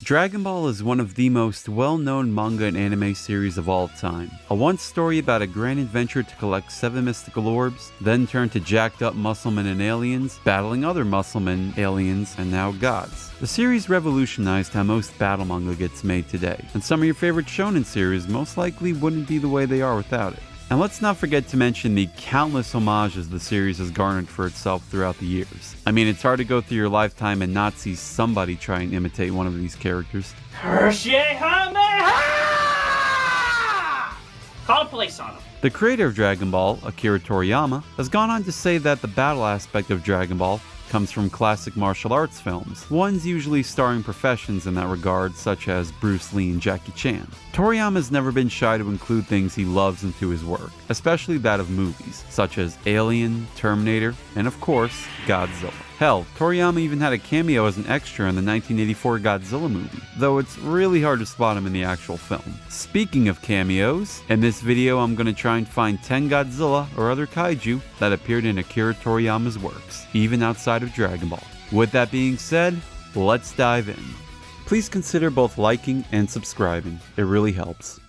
Dragon Ball is one of the most well-known manga and anime series of all time. A once story about a grand adventure to collect 7 mystical orbs, then turned to jacked up musclemen and aliens, battling other musclemen, aliens, and now gods. The series revolutionized how most battle manga gets made today, and some of your favorite shonen series most likely wouldn't be the way they are without it. And let's not forget to mention the countless homages the series has garnered for itself throughout the years. I mean, it's hard to go through your lifetime and not see somebody try and imitate one of these characters. Call the police on him. The creator of Dragon Ball, Akira Toriyama, has gone on to say that the battle aspect of Dragon Ball comes from classic martial arts films, ones usually starring professions in that regard, such as Bruce Lee and Jackie Chan. Toriyama has never been shy to include things he loves into his work, especially that of movies, such as Alien, Terminator, and of course, Godzilla. Hell, Toriyama even had a cameo as an extra in the 1984 Godzilla movie, though it's really hard to spot him in the actual film. Speaking of cameos, in this video I'm going to try and find 10 Godzilla or other kaiju that appeared in Akira Toriyama's works, even outside of Dragon Ball. With that being said, let's dive in. Please consider both liking and subscribing, it really helps.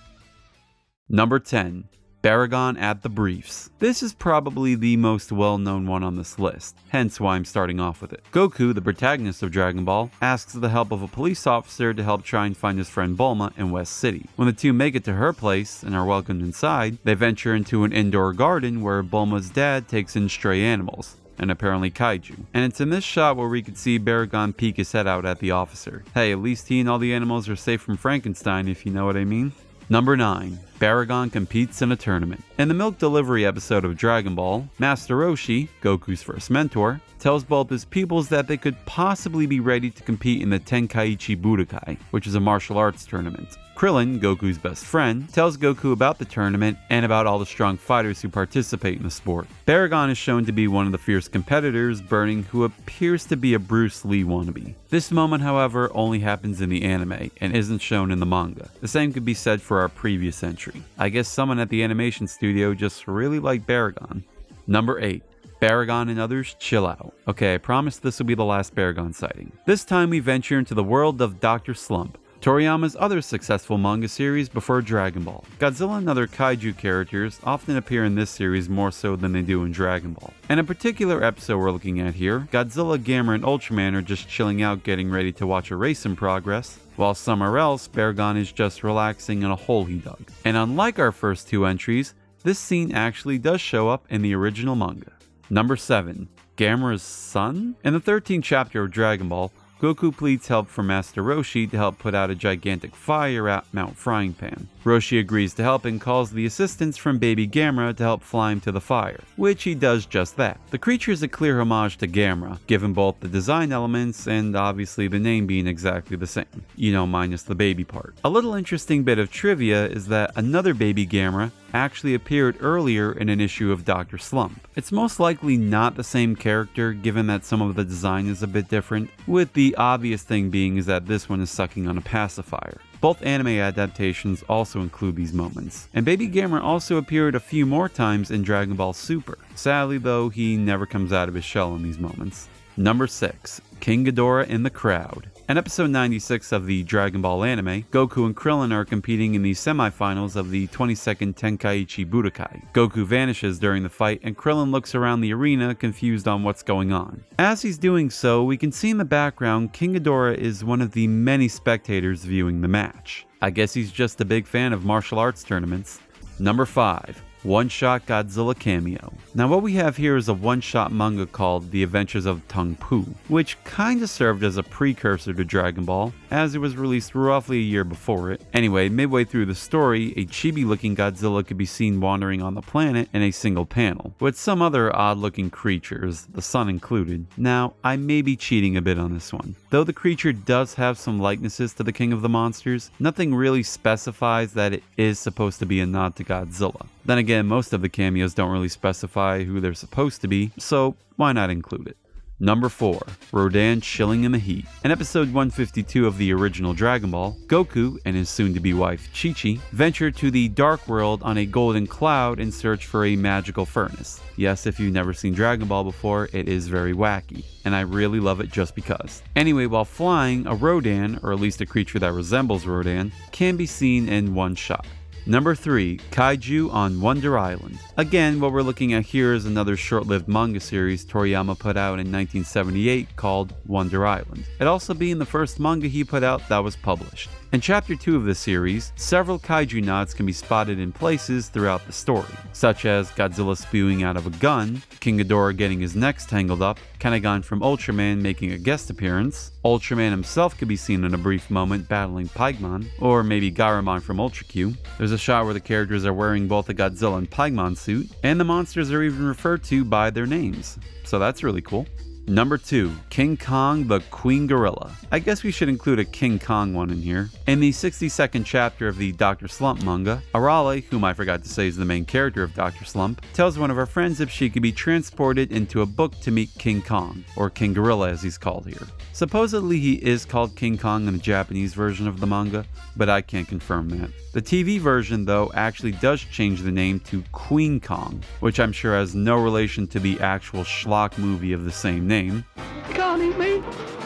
Number 10. Baragon at the Briefs. This is probably the most well-known one on this list, hence why I'm starting off with it. Goku, the protagonist of Dragon Ball, asks the help of a police officer to help try and find his friend Bulma in West City. When the two make it to her place and are welcomed inside, they venture into an indoor garden where Bulma's dad takes in stray animals, and apparently kaiju. And it's in this shot where we could see Baragon peek his head out at the officer. Hey, at least he and all the animals are safe from Frankenstein, if you know what I mean. Number 9. Baragon competes in a tournament. In the milk delivery episode of Dragon Ball, Master Roshi, Goku's first mentor, tells both his pupils that they could possibly be ready to compete in the Tenkaichi Budokai, which is a martial arts tournament. Krillin, Goku's best friend, tells Goku about the tournament and about all the strong fighters who participate in the sport. Baragon is shown to be one of the fierce competitors, Burning, who appears to be a Bruce Lee wannabe. This moment, however, only happens in the anime and isn't shown in the manga. The same could be said for our previous entry. I guess someone at the animation studio just really liked Baragon. Number 8. Baragon and others, chill out. Okay, I promise this will be the last Baragon sighting. This time we venture into the world of Dr. Slump, Toriyama's other successful manga series before Dragon Ball. Godzilla and other kaiju characters often appear in this series more so than they do in Dragon Ball. In a particular episode we're looking at here, Godzilla, Gamera, and Ultraman are just chilling out getting ready to watch a race in progress, while somewhere else, Baragon is just relaxing in a hole he dug. And unlike our first two entries, this scene actually does show up in the original manga. Number 7. Gamera's son? In the 13th chapter of Dragon Ball, Goku pleads help from Master Roshi to help put out a gigantic fire at Mount Frying Pan. Roshi agrees to help and calls the assistance from baby Gamera to help fly him to the fire, which he does just that. The creature is a clear homage to Gamera, given both the design elements and obviously the name being exactly the same, minus the baby part. A little interesting bit of trivia is that another baby Gamera actually appeared earlier in an issue of Dr. Slump. It's most likely not the same character given that some of the design is a bit different, with the obvious thing being is that this one is sucking on a pacifier. Both anime adaptations also include these moments, and Baby Gamera also appeared a few more times in Dragon Ball Super. Sadly though, he never comes out of his shell in these moments. Number 6. King Ghidorah in the crowd. In episode 96 of the Dragon Ball anime, Goku and Krillin are competing in the semifinals of the 22nd Tenkaichi Budokai. Goku vanishes during the fight and Krillin looks around the arena confused on what's going on. As he's doing so, we can see in the background King Ghidorah is one of the many spectators viewing the match. I guess he's just a big fan of martial arts tournaments. Number 5. One-shot Godzilla cameo. Now what we have here is a one-shot manga called The Adventures of Tung Pu, which kinda served as a precursor to Dragon Ball, as it was released roughly a year before it. Anyway, midway through the story, a chibi-looking Godzilla could be seen wandering on the planet in a single panel, with some other odd-looking creatures, the sun included. Now, I may be cheating a bit on this one. Though the creature does have some likenesses to the King of the Monsters, nothing really specifies that it is supposed to be a nod to Godzilla. Then again, most of the cameos don't really specify who they're supposed to be, so why not include it? Number 4. Rodan chilling in the heat. In episode 152 of the original Dragon Ball, Goku and his soon-to-be wife Chi-Chi venture to the Dark World on a golden cloud in search for a magical furnace. Yes, if you've never seen Dragon Ball before, it is very wacky, and I really love it just because. Anyway, while flying, a Rodan, or at least a creature that resembles Rodan, can be seen in one shot. Number 3. Kaiju on Wonder Island. Again, what we're looking at here is another short-lived manga series Toriyama put out in 1978 called Wonder Island. It also being the first manga he put out that was published. In Chapter 2 of this series, several kaiju nods can be spotted in places throughout the story, such as Godzilla spewing out of a gun, King Ghidorah getting his necks tangled up, Kanegan from Ultraman making a guest appearance, Ultraman himself could be seen in a brief moment battling Paimon, or maybe Garamon from Ultra Q. There's a shot where the characters are wearing both a Godzilla and Paimon suit, and the monsters are even referred to by their names, so that's really cool. Number 2. King Kong the Queen Gorilla. I guess we should include a King Kong one in here. In the 62nd chapter of the Dr. Slump manga, Arale, whom I forgot to say is the main character of Dr. Slump, tells one of her friends if she could be transported into a book to meet King Kong, or King Gorilla as he's called here. Supposedly he is called King Kong in the Japanese version of the manga, but I can't confirm that. The TV version, though, actually does change the name to Queen Kong, which I'm sure has no relation to the actual schlock movie of the same name. You can't eat me!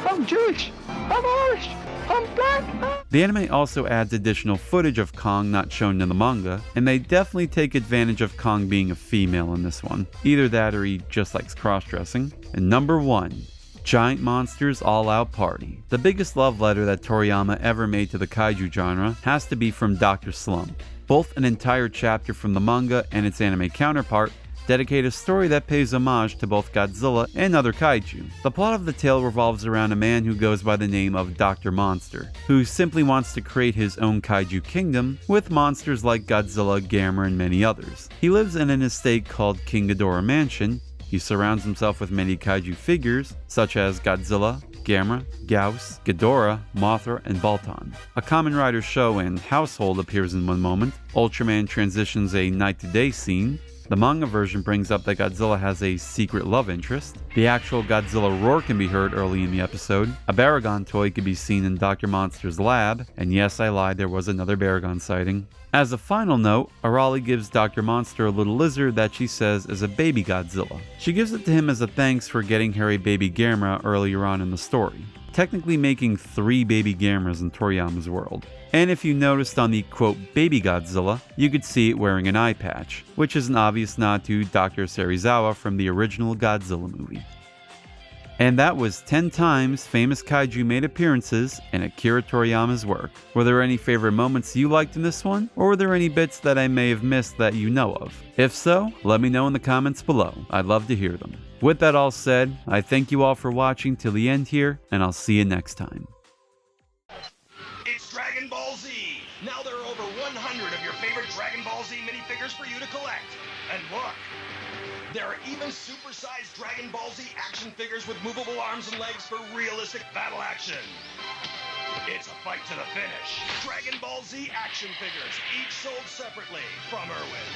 I'm Jewish! I'm Irish! I'm black! The anime also adds additional footage of Kong not shown in the manga, and they definitely take advantage of Kong being a female in this one. Either that or he just likes cross-dressing. And number 1. Giant Monsters All-Out Party. The biggest love letter that Toriyama ever made to the kaiju genre has to be from Dr. Slump. Both an entire chapter from the manga and its anime counterpart dedicate a story that pays homage to both Godzilla and other kaiju. The plot of the tale revolves around a man who goes by the name of Dr. Monster, who simply wants to create his own kaiju kingdom with monsters like Godzilla, Gamera, and many others. He lives in an estate called King Ghidorah Mansion. He surrounds himself with many kaiju figures, such as Godzilla, Gamera, Gyaos, Ghidorah, Mothra, and Baltan. A Kamen Rider show and household appears in one moment. Ultraman transitions a night-to-day scene. The manga version brings up that Godzilla has a secret love interest. The actual Godzilla roar can be heard early in the episode. A Baragon toy can be seen in Dr. Monster's lab. And yes, I lied, there was another Baragon sighting. As a final note, Arale gives Dr. Monster a little lizard that she says is a baby Godzilla. She gives it to him as a thanks for getting her a baby Gamera earlier on in the story, technically making 3 baby Gameras in Toriyama's world. And if you noticed on the quote baby Godzilla, you could see it wearing an eye patch, which is an obvious nod to Dr. Serizawa from the original Godzilla movie. And that was 10 times famous kaiju made appearances in Akira Toriyama's work. Were there any favorite moments you liked in this one? Or were there any bits that I may have missed that you know of? If so, let me know in the comments below. I'd love to hear them. With that all said, I thank you all for watching till the end here, and I'll see you next time. It's Dragon Ball Z! Now there are over 100 of your favorite Dragon Ball Z minifigures for you to collect. And look! There are even supersized Dragon Ball Z action figures with movable arms and legs for realistic battle action. It's a fight to the finish. Dragon Ball Z action figures, each sold separately from Irwin.